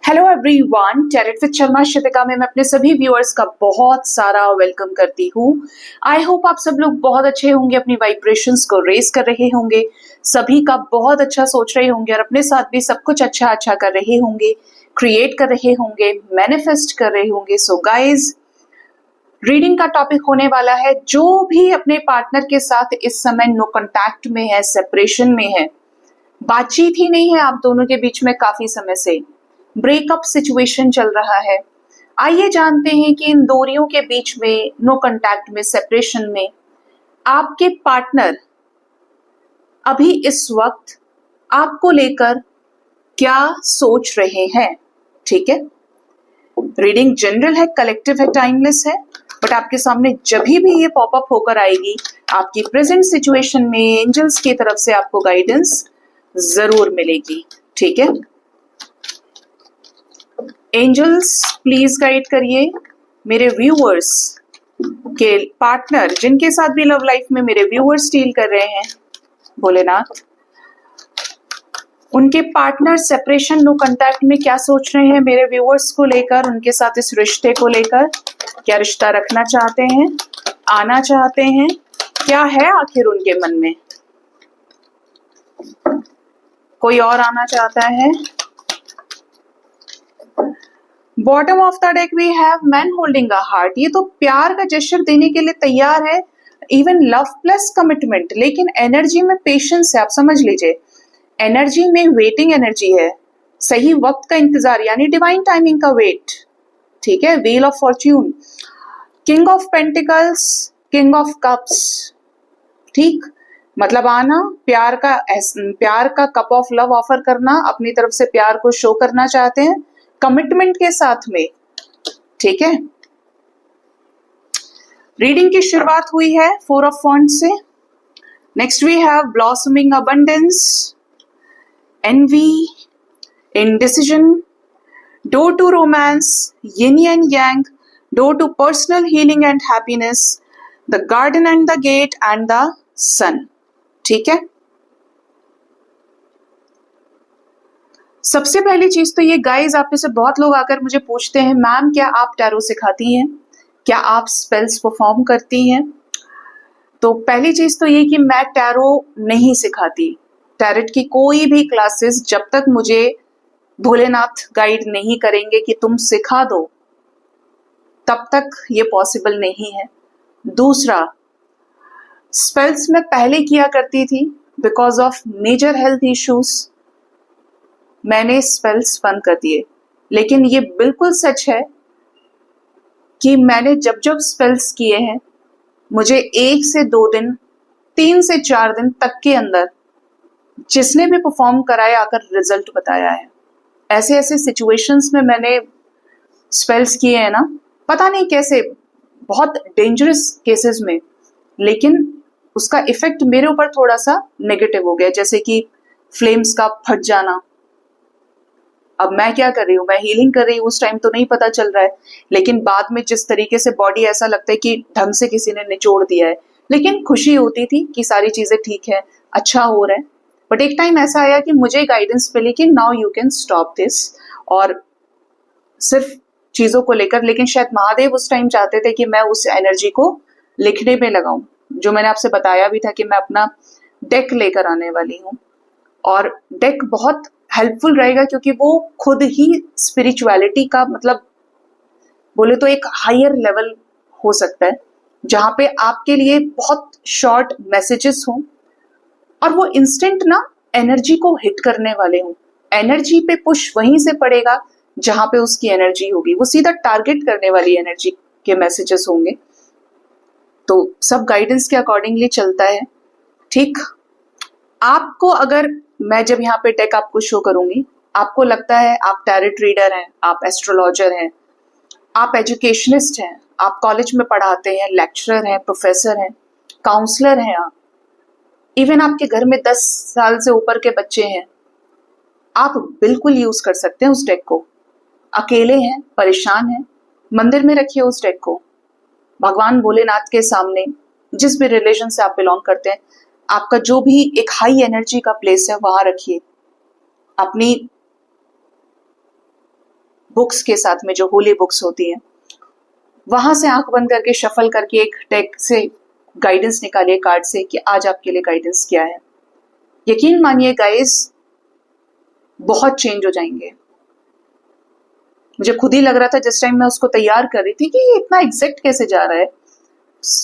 Hello everyone, tarot with Sharma Shitika में मैं अपने सभी व्यूअर्स का बहुत सारा वेलकम करती हूँ। आई होप आप सब लोग बहुत अच्छे होंगे, अपनी वाइब्रेशंस को रेज कर रहे होंगे, सभी का बहुत अच्छा सोच रहे होंगे और अपने साथ भी सब कुछ अच्छा अच्छा कर रहे होंगे, क्रिएट कर रहे होंगे, मैनिफेस्ट कर रहे होंगे। सो गाइज, रीडिंग का टॉपिक होने वाला है जो भी अपने पार्टनर के साथ इस समय नो कॉन्टैक्ट में है, सेपरेशन में है, बातचीत ही नहीं है आप दोनों के बीच में, काफी समय से ब्रेकअप सिचुएशन चल रहा है। आइए जानते हैं कि इन दूरियों के बीच में, नो कांटेक्ट में, सेपरेशन में, आपके पार्टनर अभी इस वक्त आपको लेकर क्या सोच रहे हैं। ठीक है, रीडिंग जनरल है, कलेक्टिव है, टाइमलेस है, बट आपके सामने जब भी ये पॉपअप होकर आएगी, आपकी प्रेजेंट सिचुएशन में एंजल्स की तरफ से आपको गाइडेंस जरूर मिलेगी। ठीक है, एंजल्स प्लीज गाइड करिए मेरे व्यूअर्स के पार्टनर जिनके साथ भी लव लाइफ में मेरे व्यूअर्स डील कर रहे हैं, भोलेनाथ, उनके पार्टनर सेपरेशन नो कांटेक्ट में क्या सोच रहे हैं मेरे व्यूअर्स को लेकर, उनके साथ इस रिश्ते को लेकर। क्या रिश्ता रखना चाहते हैं, आना चाहते हैं, क्या है आखिर उनके मन में। कोई और आना चाहता है। Bottom of the deck we have man holding a heart. ये तो प्यार का जेस्चर देने के लिए तैयार है, इवन लव प्लस कमिटमेंट, लेकिन एनर्जी में पेशेंस है। आप समझ लीजिए, एनर्जी में वेटिंग एनर्जी है, सही वक्त का इंतजार, यानी डिवाइन टाइमिंग का वेट। ठीक है, wheel of Fortune, king of pentacles, king of cups. ठीक, मतलब आना, प्यार का कप ऑफ लव ऑफर करना, अपनी तरफ से प्यार को शो करना चाहते हैं कमिटमेंट के साथ में। ठीक है, रीडिंग की शुरुआत हुई है 4 ऑफ वॉन्ड्स से। Next we have blossoming abundance, envy, indecision, door to romance, yin and yang, door to personal healing and happiness, the garden and the gate and the sun. ठीक है, सबसे पहली चीज तो ये गाइज, आप में से बहुत लोग आकर मुझे पूछते हैं, मैम क्या आप टैरो सिखाती हैं, क्या आप स्पेल्स परफॉर्म करती हैं। तो पहली चीज तो ये कि मैं टैरो नहीं सिखाती, टैरेट की कोई भी क्लासेस जब तक मुझे भोलेनाथ गाइड नहीं करेंगे कि तुम सिखा दो, तब तक ये पॉसिबल नहीं है। दूसरा, स्पेल्स मैं पहले किया करती थी, because of major health issues मैंने स्पेल्स बंद कर दिए। लेकिन ये बिल्कुल सच है कि मैंने जब जब स्पेल्स किए हैं, मुझे 1 से 2 दिन, 3 से 4 दिन तक के अंदर जिसने भी परफॉर्म कराया आकर रिजल्ट बताया है। ऐसे ऐसे सिचुएशंस में मैंने स्पेल्स किए हैं ना, पता नहीं कैसे, बहुत डेंजरस केसेस में, लेकिन उसका इफेक्ट मेरे ऊपर थोड़ा सा नेगेटिव हो गया, जैसे कि फ्लेम्स का फट जाना। अब मैं क्या कर रही हूँ, मैं हीलिंग कर रही हूँ, उस टाइम तो नहीं पता चल रहा है, लेकिन बाद में जिस तरीके से बॉडी, ऐसा लगता है कि ढंग से किसी ने निचोड़ दिया है, लेकिन खुशी होती थी कि सारी चीजें ठीक है, अच्छा हो रहा है। बट एक टाइम ऐसा आया कि मुझे गाइडेंस मिली कि now you can stop this, और सिर्फ चीजों को लेकर। लेकिन शायद महादेव उस टाइम चाहते थे कि मैं उस एनर्जी को लिखने में लगाऊं, जो मैंने आपसे बताया भी था कि मैं अपना डेक लेकर आने वाली हूँ। और डेक बहुत हेल्पफुल रहेगा क्योंकि वो खुद ही स्पिरिचुअलिटी का, मतलब बोले तो एक हायर लेवल हो सकता है, जहां पे आपके लिए बहुत शॉर्ट मैसेजेस हों और वो इंस्टेंट ना एनर्जी को हिट करने वाले हों। एनर्जी पे पुश वहीं से पड़ेगा जहां पे उसकी एनर्जी होगी, वो सीधा टारगेट करने वाली एनर्जी के मैसेजेस होंगे। तो सब गाइडेंस के अकॉर्डिंगली चलता है। ठीक, आपको अगर मैं जब यहाँ पे डेक आपको शो करूंगी, आपको लगता है आप टैरेट रीडर हैं, आप एस्ट्रोलॉजर हैं, आप एजुकेशनिस्ट हैं, आप कॉलेज में पढ़ाते हैं, लेक्चरर हैं, प्रोफेसर हैं, काउंसलर हैं, आप इवन आपके घर में 10 साल से ऊपर के बच्चे हैं, आप बिल्कुल यूज कर सकते हैं उस डेक को। अकेले हैं, परेशान हैं, मंदिर में रखिए उस डेक को, भगवान भोलेनाथ के सामने, जिस भी रिलीजन से आप बिलोंग करते हैं, आपका जो भी एक हाई एनर्जी का प्लेस है वहां रखिए। अपनी बुक्स के साथ में जो होली बुक्स होती हैं, वहां से आंख बंद करके शफल करके एक डेक से गाइडेंस निकालिए कार्ड से कि आज आपके लिए गाइडेंस क्या है। यकीन मानिए गाइस, बहुत चेंज हो जाएंगे। मुझे खुद ही लग रहा था जिस टाइम मैं उसको तैयार कर रही थी कि ये इतना एग्जैक्ट कैसे जा रहा है।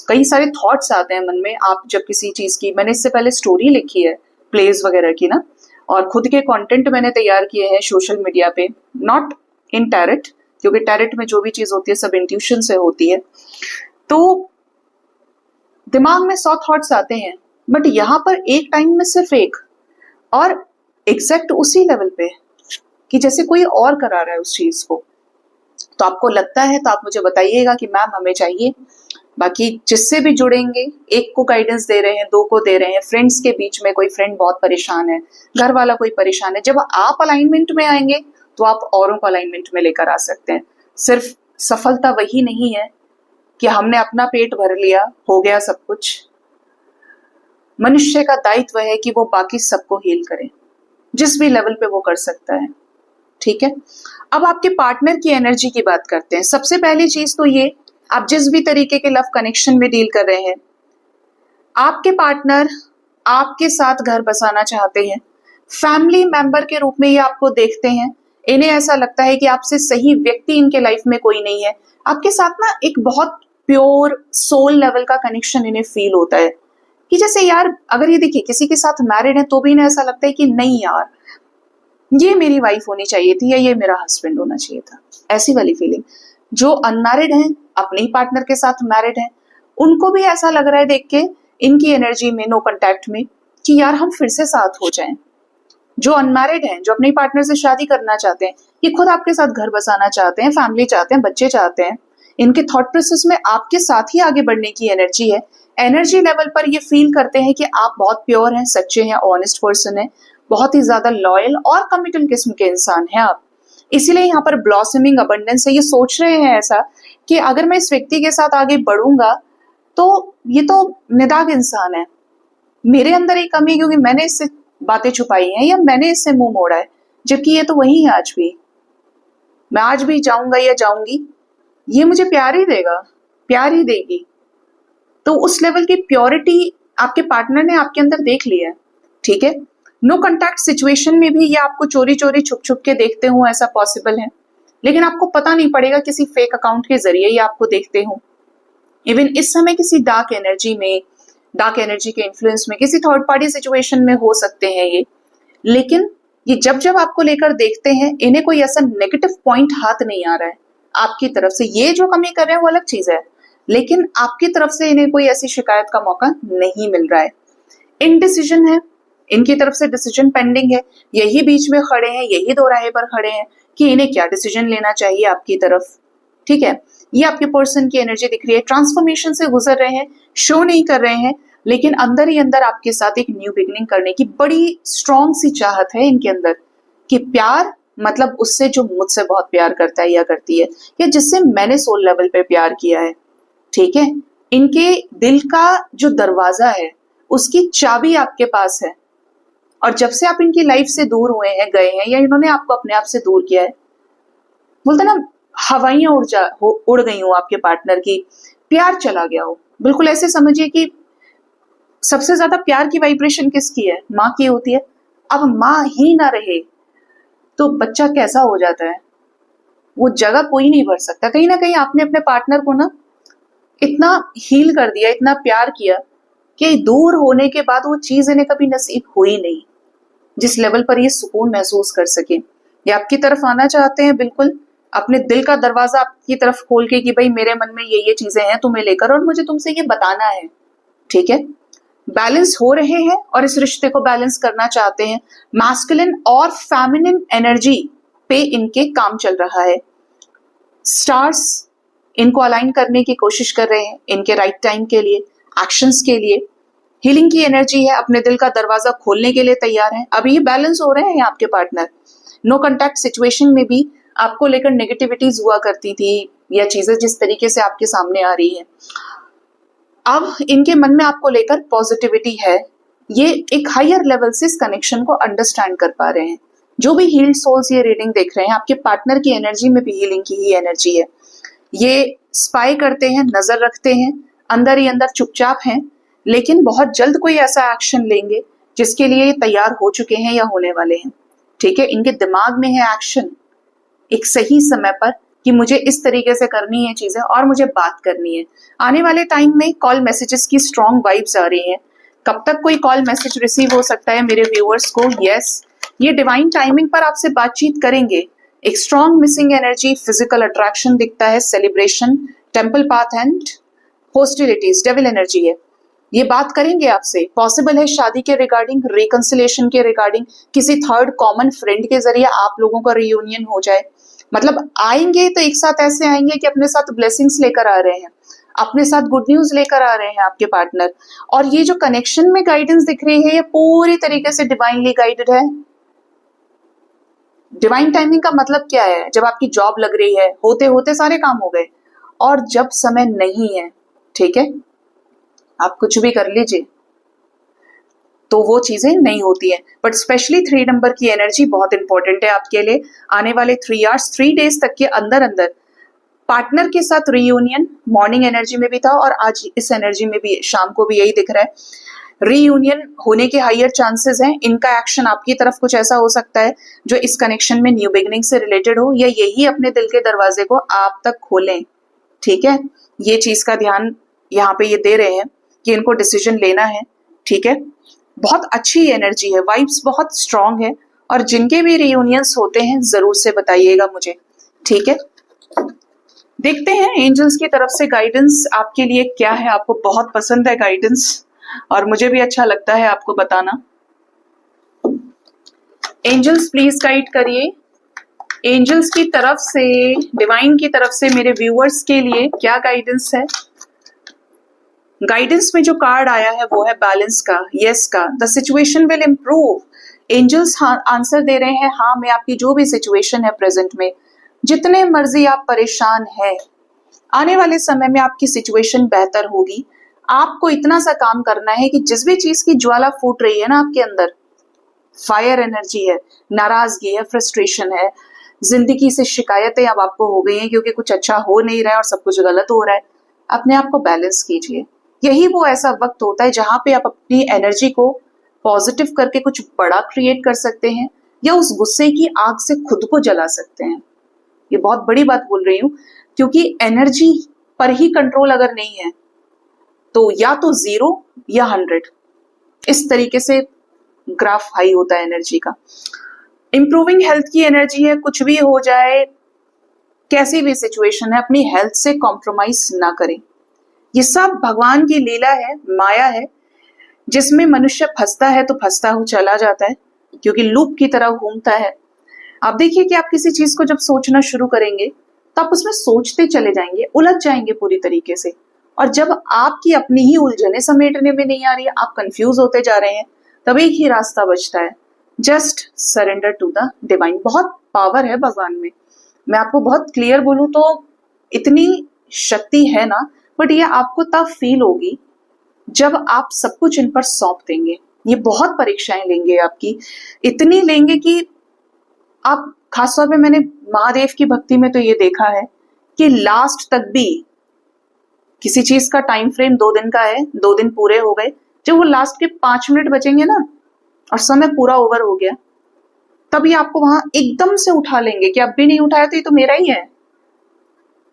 कई सारे थॉट्स आते हैं मन में आप जब किसी चीज की, मैंने इससे पहले स्टोरी लिखी है प्लेस वगैरह की ना, और खुद के कंटेंट मैंने तैयार किए हैं सोशल मीडिया पे, नॉट इन टैरेट, क्योंकि टैरेट में जो भी चीज होती है सब इंट्यूशन से होती है। तो दिमाग में 100 थॉट्स आते हैं, बट यहाँ पर एक टाइम में सिर्फ एक, और एग्जैक्ट उसी लेवल पे कि जैसे कोई और करा रहा है उस चीज को। तो आपको लगता है तो आप मुझे बताइएगा कि मैम हमें चाहिए। बाकी जिससे भी जुड़ेंगे, एक को गाइडेंस दे रहे हैं, 2 को दे रहे हैं, फ्रेंड्स के बीच में कोई फ्रेंड बहुत परेशान है, घर वाला कोई परेशान है, जब आप अलाइनमेंट में आएंगे तो आप औरों को अलाइनमेंट में लेकर आ सकते हैं। सिर्फ सफलता वही नहीं है कि हमने अपना पेट भर लिया, हो गया सब कुछ। मनुष्य का दायित्व है कि वो बाकी सबको हील करे, जिस भी लेवल पे वो कर सकता है। ठीक है, अब आपके पार्टनर की एनर्जी की बात करते हैं। सबसे पहली चीज तो ये, आप जिस भी तरीके के लव कनेक्शन में डील कर रहे हैं, आपके पार्टनर आपके साथ घर बसाना चाहते हैं, फैमिली मेंबर के रूप में ये आपको देखते हैं। इन्हें ऐसा लगता है कि आपसे सही व्यक्ति इनके लाइफ में कोई नहीं है। आपके साथ ना एक बहुत प्योर सोल लेवल का कनेक्शन इन्हें फील होता है कि जैसे यार, अगर ये देखिए किसी के साथ मैरिड है तो भी इन्हें ऐसा लगता है कि नहीं यार, ये मेरी वाइफ होनी चाहिए थी या ये मेरा हस्बैंड होना चाहिए था, ऐसी वाली फीलिंग। जो अनमैरिड हैं, अपने ही पार्टनर के साथ मैरिड हैं, उनको भी ऐसा लग रहा है देख के इनकी एनर्जी में, नो कांटेक्ट में, कि यार हम फिर से साथ हो जाएं। जो अनमैरिड हैं, जो अपने पार्टनर से शादी करना चाहते हैं, ये खुद आपके साथ घर बसाना चाहते हैं, फैमिली चाहते हैं, बच्चे चाहते हैं, इनके थॉट प्रोसेस में आपके साथ ही आगे बढ़ने की एनर्जी है। एनर्जी लेवल पर ये फील करते हैं कि आप बहुत प्योर हैं, सच्चे हैं, ऑनेस्ट पर्सन है, बहुत ही ज्यादा लॉयल और कमिटेड किस्म के इंसान हैं आप। इसीलिए यहाँ पर ब्लॉसमिंग अबंडेंस है। ये सोच रहे हैं ऐसा कि अगर मैं इस व्यक्ति के साथ आगे बढ़ूंगा तो ये तो निदाग इंसान है, मेरे अंदर एक कमी है क्योंकि मैंने इससे बातें छुपाई हैं या मैंने इससे मुंह मोड़ा है, जबकि ये तो वही है। आज भी मैं आज भी जाऊंगा या जाऊंगी, ये मुझे प्यार ही देगा, प्यार ही देगी। तो उस लेवल की प्योरिटी आपके पार्टनर ने आपके अंदर देख लिया है। ठीक है, नो कांटेक्ट सिचुएशन में भी ये आपको चोरी चोरी छुप छुप के देखते हो, ऐसा पॉसिबल है, लेकिन आपको पता नहीं पड़ेगा किसी फेक अकाउंट के जरिए ये आपको देखते हो। इवन इस समय किसी डार्क एनर्जी में, डार्क एनर्जी के इन्फ्लुएंस में, किसी थर्ड पार्टी सिचुएशन में हो सकते हैं ये। लेकिन ये जब जब आपको लेकर देखते हैं, इन्हें कोई ऐसा नेगेटिव पॉइंट हाथ नहीं आ रहा है आपकी तरफ से। ये जो कमी कर रहे हैं वो अलग चीज है, लेकिन आपकी तरफ से इन्हें कोई ऐसी शिकायत का मौका नहीं मिल रहा है। इनडिसीजन है, इनकी तरफ से डिसीजन पेंडिंग है, यही बीच में खड़े हैं, यही दो राहे पर खड़े हैं कि इन्हें क्या डिसीजन लेना चाहिए आपकी तरफ। ठीक है, ये आपके पर्सन की एनर्जी दिख रही है। ट्रांसफॉर्मेशन से गुजर रहे हैं, शो नहीं कर रहे हैं, लेकिन अंदर ही अंदर आपके साथ एक न्यू बिगिनिंग करने की बड़ी स्ट्रॉन्ग सी चाहत है इनके अंदर कि प्यार मतलब उससे जो मुझसे बहुत प्यार करता है या करती है, या जिससे मैंने सोल लेवल पे प्यार किया है। ठीक है, इनके दिल का जो दरवाजा है उसकी चाबी आपके पास है, और जब से आप इनकी लाइफ से दूर हुए हैं, गए हैं, या इन्होंने आपको अपने आप से दूर किया है, बोलते ना हवाइयां उड़ गई हो आपके पार्टनर की, प्यार चला गया हो। बिल्कुल ऐसे समझिए कि सबसे ज्यादा प्यार की वाइब्रेशन किसकी है? माँ की होती है। अब माँ ही ना रहे तो बच्चा कैसा हो जाता है, वो जगह कोई नहीं भर सकता। कहीं ना कहीं आपने अपने पार्टनर को ना इतना हील कर दिया, इतना प्यार किया कि दूर होने के बाद वो चीज इन्हें कभी नसीब हुई नहीं, जिस लेवल पर ये सुकून महसूस कर सके। ये आपकी तरफ आना चाहते हैं, बिल्कुल अपने दिल का दरवाजा आपकी तरफ खोल के कि भाई मेरे मन में ये चीजें हैं तुम्हें लेकर, और मुझे तुमसे ये बताना है। ठीक है, बैलेंस हो रहे हैं और इस रिश्ते को बैलेंस करना चाहते हैं। मैस्कुलिन और फेमिनिन एनर्जी पे इनके काम चल रहा है। स्टार्स इनको अलाइन करने की कोशिश कर रहे हैं इनके राइट टाइम के लिए, एक्शंस के लिए। हीलिंग की एनर्जी है, अपने दिल का दरवाजा खोलने के लिए तैयार है। अभी ये बैलेंस हो रहे हैं आपके पार्टनर। नो कांटेक्ट सिचुएशन में भी आपको लेकर नेगेटिविटीज हुआ करती थी, या चीजें जिस तरीके से आपके सामने आ रही है, अब इनके मन में आपको लेकर पॉजिटिविटी है। ये एक हायर लेवल से इस कनेक्शन को अंडरस्टैंड कर पा रहे हैं। जो भी हील्ड सोल्स ये रीडिंग देख रहे हैं, आपके पार्टनर की एनर्जी में भी हीलिंग की ही एनर्जी है। ये स्पाई करते हैं, नजर रखते हैं, अंदर ही अंदर चुपचाप हैं, लेकिन बहुत जल्द कोई ऐसा एक्शन लेंगे जिसके लिए ये तैयार हो चुके हैं या होने वाले हैं। ठीक है, इनके दिमाग में है एक्शन एक सही समय पर कि मुझे इस तरीके से करनी है चीजें और मुझे बात करनी है। आने वाले टाइम में कॉल मैसेजेस की स्ट्रॉन्ग वाइब्स आ रही हैं। कब तक कोई कॉल मैसेज रिसीव हो सकता है मेरे व्यूअर्स को? यस, ये डिवाइन टाइमिंग पर आपसे बातचीत करेंगे। एक strong missing energy, physical attraction दिखता है, celebration, temple path and hostilities, devil energy है। ये बात करेंगे आपसे। पॉसिबल है शादी के रिगार्डिंग, रिकंसिलेशन के रिगार्डिंग, किसी थर्ड कॉमन फ्रेंड के जरिए आप लोगों का रियूनियन हो जाए। मतलब आएंगे तो एक साथ ऐसे आएंगे कि अपने साथ ब्लेसिंग्स लेकर आ रहे हैं, अपने साथ गुड न्यूज लेकर आ रहे हैं आपके पार्टनर। और ये जो कनेक्शन में गाइडेंस दिख रही है, ये पूरी तरीके से डिवाइनली गाइडेड है। डिवाइन टाइमिंग का मतलब क्या है? जब आपकी जॉब लग रही है, होते होते सारे काम हो गए, और जब समय नहीं है, ठीक है, आप कुछ भी कर लीजिए, तो वो चीजें नहीं होती है। बट स्पेशली 3 नंबर की एनर्जी बहुत इंपॉर्टेंट है आपके लिए। आने वाले 3 आवर्स, 3 डेज तक के अंदर अंदर पार्टनर के साथ रियूनियन मॉर्निंग एनर्जी में भी था और आज इस एनर्जी में भी, शाम को भी यही दिख रहा है। रीयूनियन होने के हायर चांसेस हैं। इनका एक्शन आपकी तरफ कुछ ऐसा हो सकता है जो इस कनेक्शन में न्यू बिगिनिंग से रिलेटेड हो, या यही अपने दिल के दरवाजे को आप तक खोलें। ठीक है, ये चीज का ध्यान यहाँ पे ये दे रहे हैं कि इनको डिसीजन लेना है। ठीक है, बहुत अच्छी एनर्जी है, वाइब्स बहुत स्ट्रांग है। और जिनके भी रियूनियंस होते हैं जरूर से बताइएगा मुझे। ठीक है, देखते हैं एंजल्स की तरफ से गाइडेंस आपके लिए क्या है। आपको बहुत पसंद है गाइडेंस और मुझे भी अच्छा लगता है आपको बताना। एंजल्स प्लीज गाइड करिए, एंजल्स की तरफ से, डिवाइन की तरफ से मेरे व्यूअर्स के लिए क्या गाइडेंस है। गाइडेंस में जो कार्ड आया है वो है बैलेंस का, यस का। The situation will improve. Angels answer दे रहे हैं, हाँ मैं आपकी जो भी सिचुएशन है प्रेजेंट में, जितने मर्जी आप परेशान हैं, आने वाले समय में आपकी सिचुएशन बेहतर होगी। आपको इतना सा काम करना है कि जिस भी चीज की ज्वाला फूट रही है ना आपके अंदर, फायर एनर्जी है, नाराजगी है, फ्रस्ट्रेशन है, जिंदगी से शिकायतें अब आपको हो गई हैं क्योंकि कुछ अच्छा हो नहीं रहा है और सब कुछ गलत हो रहा है, अपने आप को बैलेंस कीजिए। यही वो ऐसा वक्त होता है जहां पे आप अपनी एनर्जी को पॉजिटिव करके कुछ बड़ा क्रिएट कर सकते हैं, या उस गुस्से की आग से खुद को जला सकते हैं। ये बहुत बड़ी बात बोल रही हूँ, क्योंकि एनर्जी पर ही कंट्रोल अगर नहीं है तो या तो 0 या 100, इस तरीके से ग्राफ हाई होता है एनर्जी का। इंप्रूविंग हेल्थ की एनर्जी है, कुछ भी हो जाए, कैसी भी सिचुएशन है, अपनी हेल्थ से कॉम्प्रोमाइज ना करें। ये सब भगवान की लीला है, माया है, जिसमें मनुष्य फंसता है तो फंसता हो चला जाता है, क्योंकि लूप की तरह घूमता है। आप देखिए कि आप किसी चीज को जब सोचना शुरू करेंगे तो आप उसमें सोचते चले जाएंगे, उलझ जाएंगे पूरी तरीके से। और जब आपकी अपनी ही उलझने समेटने में नहीं आ रही है, आप कंफ्यूज होते जा रहे हैं, तब एक ही रास्ता बचता है, just surrender to the divine. बहुत पावर है भगवान में, मैं आपको बहुत क्लियर बोलूं तो इतनी शक्ति है ना, बट ये आपको तब फील होगी जब आप सब कुछ इन पर सौंप देंगे। ये बहुत परीक्षाएं लेंगे आपकी, इतनी लेंगे कि आप, खासतौर पे मैंने महादेव की भक्ति में तो ये देखा है कि लास्ट तक भी किसी चीज का टाइम फ्रेम 2 दिन का है, 2 दिन पूरे हो गए, जब वो लास्ट के 5 मिनट बचेंगे ना और समय पूरा ओवर हो गया, तभी आपको वहां एकदम से उठा लेंगे कि अब भी नहीं उठाया तो ये तो मेरा ही है,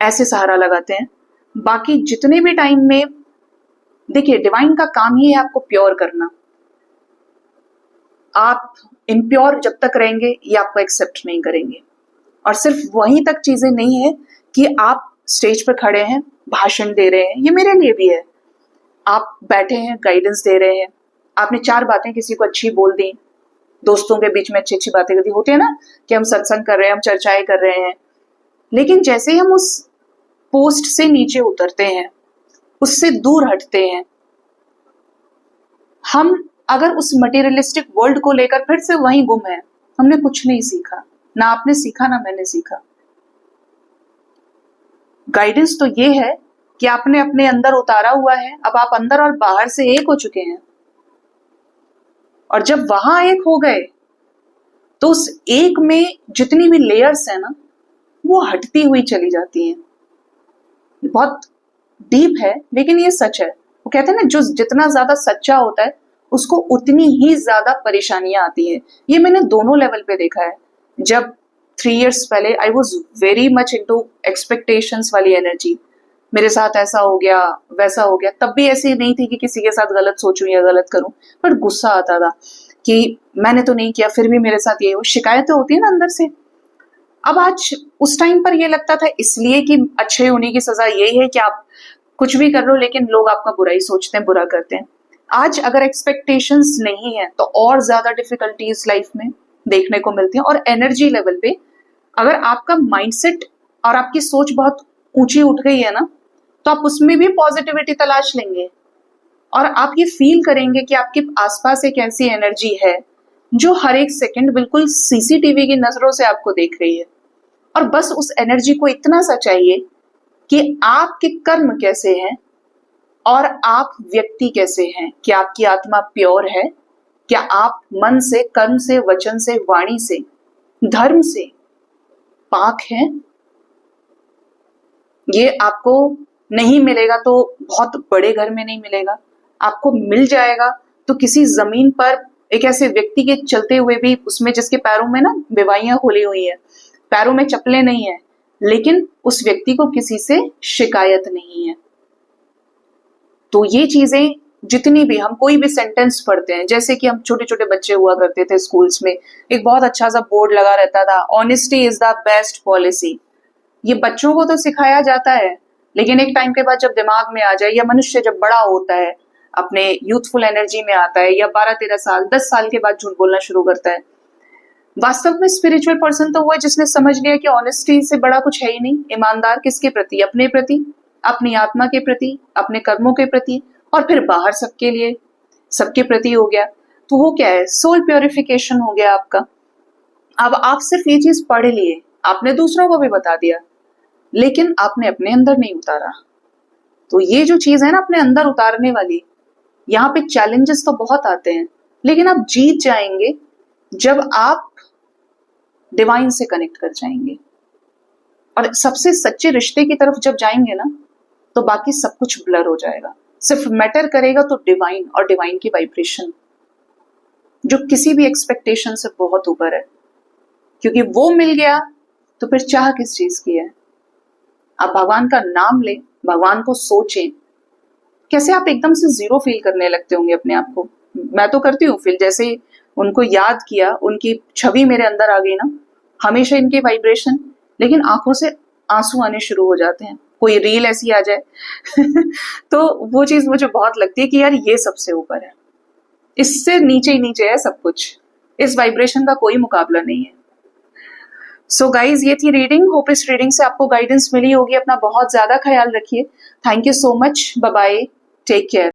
ऐसे सहारा लगाते हैं। बाकी जितने भी टाइम में, देखिए डिवाइन का काम ही है आपको प्योर करना। आप इम्प्योर जब तक रहेंगे ये आपको एक्सेप्ट नहीं करेंगे। और सिर्फ वहीं तक चीजें नहीं है कि आप स्टेज पर खड़े हैं, भाषण दे रहे हैं, ये मेरे लिए भी है। आप बैठे हैं, गाइडेंस दे रहे हैं, आपने 4 बातें किसी को अच्छी बोल दी, दोस्तों के बीच में अच्छी अच्छी बातें करती होती है ना, कि हम सत्संग कर रहे हैं, हम चर्चाएं कर रहे हैं, लेकिन जैसे ही हम उस पोस्ट से नीचे उतरते हैं, उससे दूर हटते हैं, हम अगर उस मटेरियलिस्टिक वर्ल्ड को लेकर फिर से वहीं गुम है, हमने कुछ नहीं सीखा, ना आपने सीखा ना मैंने सीखा। गाइडेंस तो ये है कि आपने अपने अंदर उतारा हुआ है, अब आप अंदर और बाहर से एक हो चुके हैं, और जब वहां एक हो गए तो उस एक में जितनी भी लेयर्स है ना, वो हटती हुई चली जाती हैं। बहुत डीप है लेकिन ये सच है। वो कहते हैं ना, जो जितना ज्यादा सच्चा होता है उसको उतनी ही ज्यादा परेशानियां आती हैं। ये मैंने दोनों लेवल पे देखा है। जब 3 years पहले I was very much into expectations वाली एनर्जी, मेरे साथ ऐसा हो गया वैसा हो गया, तब भी ऐसी नहीं थी कि किसी के साथ गलत सोचूं या गलत करूं, पर गुस्सा आता था कि मैंने तो नहीं किया फिर भी मेरे साथ ये हो। शिकायतें होती है ना अंदर से। अब आज उस टाइम पर ये लगता था इसलिए कि अच्छे होने की सजा यही है कि आप कुछ भी कर लो लेकिन लोग आपका बुरा ही सोचते हैं, बुरा करते हैं। आज अगर एक्सपेक्टेशंस नहीं है तो और ज्यादा डिफिकल्टीज लाइफ में देखने को मिलती हैं। और एनर्जी लेवल पे अगर आपका माइंडसेट और आपकी सोच बहुत ऊंची उठ गई है ना, तो आप उसमें भी पॉजिटिविटी तलाश लेंगे और आप ये फील करेंगे कि आपके आसपास एक ऐसी एनर्जी है जो हर एक सेकंड बिल्कुल सीसीटीवी की नजरों से आपको देख रही है। और बस उस एनर्जी को इतना सा चाहिए कि आपके कर्म कैसे हैं और आप व्यक्ति कैसे हैं। क्या आपकी आत्मा प्योर है? क्या आप मन से, कर्म से, वचन से, वाणी से, धर्म से पाक हैं? ये आपको नहीं मिलेगा तो बहुत बड़े घर में नहीं मिलेगा, आपको मिल जाएगा तो किसी जमीन पर एक ऐसे व्यक्ति के चलते हुए भी, उसमें जिसके पैरों में ना बेवाइयां खोली हुई है, पैरों में चप्पलें नहीं है, लेकिन उस व्यक्ति को किसी से शिकायत नहीं है। तो ये चीजें जितनी भी, हम कोई भी सेंटेंस पढ़ते हैं, जैसे कि हम छोटे छोटे बच्चे हुआ करते थे स्कूल्स में, एक बहुत अच्छा सा बोर्ड लगा रहता था, honesty is the best policy. ये बच्चों को तो सिखाया जाता है लेकिन एक टाइम के बाद जब दिमाग में आ जाए, या मनुष्य जब बड़ा होता है, अपने यूथफुल एनर्जी में आता है, या 12-13 साल 10 साल के बाद झूठ बोलना शुरू करता है। वास्तव में स्पिरिचुअल पर्सन तो वो है जिसने समझ लिया कि ऑनेस्टी से बड़ा कुछ है ही नहीं। ईमानदार किसके प्रति? अपने प्रति, अपनी आत्मा के प्रति, अपने कर्मों के प्रति, और फिर बाहर सबके लिए, सबके प्रति हो गया। तो वो क्या है? सोल प्योरिफिकेशन हो गया आपका। अब आप सिर्फ ये चीज पढ़ लिए, आपने दूसरों को भी बता दिया, लेकिन आपने अपने अंदर नहीं उतारा। तो ये जो चीज है ना अपने अंदर उतारने वाली, यहाँ पे चैलेंजेस तो बहुत आते हैं, लेकिन आप जीत जाएंगे जब आप डिवाइन से कनेक्ट कर जाएंगे और सबसे सच्चे रिश्ते की तरफ जब जाएंगे ना, तो बाकी सब कुछ ब्लर हो जाएगा। सिर्फ मैटर करेगा तो डिवाइन, और डिवाइन की वाइब्रेशन जो किसी भी एक्सपेक्टेशन से बहुत ऊपर है। क्योंकि वो मिल गया तो फिर चाह किस चीज की है? आप भगवान का नाम लें, भगवान को सोचें। कैसे आप एकदम से जीरो फील करने लगते होंगे अपने आप को। मैं तो करती हूँ फील, जैसे ही उनको याद किया, उनकी छवि मेरे अंदर आ गई ना, हमेशा इनकी वाइब्रेशन, लेकिन आंखों से आंसू आने शुरू हो जाते हैं। कोई रील ऐसी आ जाए तो वो चीज मुझे बहुत लगती है कि यार ये सबसे ऊपर है, इससे नीचे ही नीचे है सब कुछ, इस वाइब्रेशन का कोई मुकाबला नहीं है। सो गाइज, ये थी रीडिंग। होप इस रीडिंग से आपको गाइडेंस मिली होगी। अपना बहुत ज्यादा ख्याल रखिए। Thank you so much. Bye bye, take care.